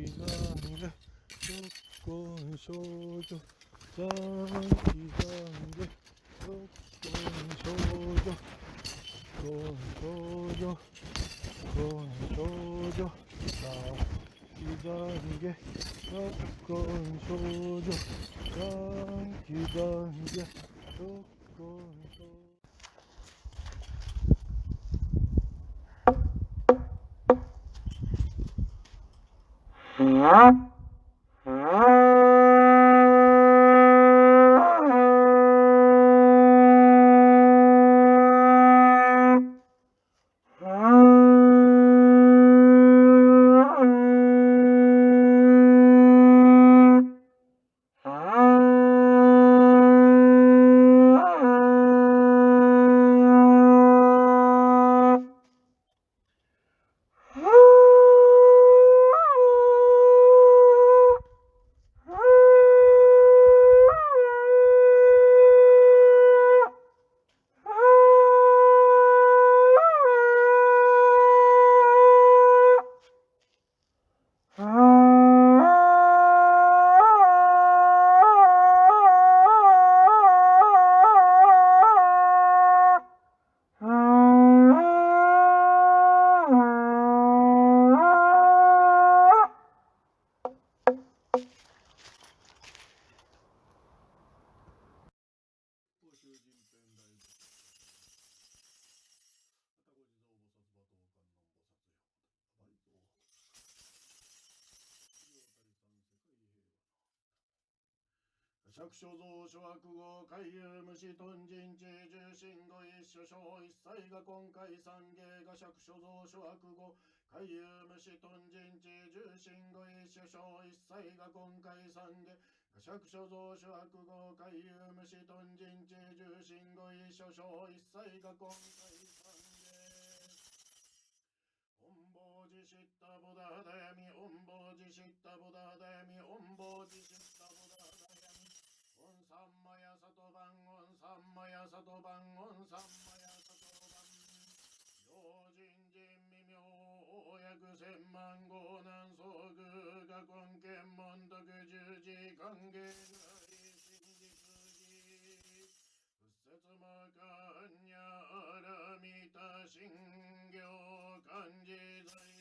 刻ん少女残機残下特根少女少女少女残下特根少女残機残下特根少女釈所蔵諸悪語海遊無視頓人知重心語一所小一切が今回三芸が釈所蔵諸悪語海遊無視頓人知重心語一所小一切が今回三芸が釈所蔵諸悪語海遊無視頓人知重心語一所小一切が今回三芸オンボジシッタボダダヤミオンボジシッタボダダヤミオンボジシッタボダダヤミオンサンマヤサトバンオンサンマヤサトバンオンサンマヤサトバン用心人未明約千万号南総宮が根検門徳十字歓迎外真実義仏説魔漢にあらみた信行漢字在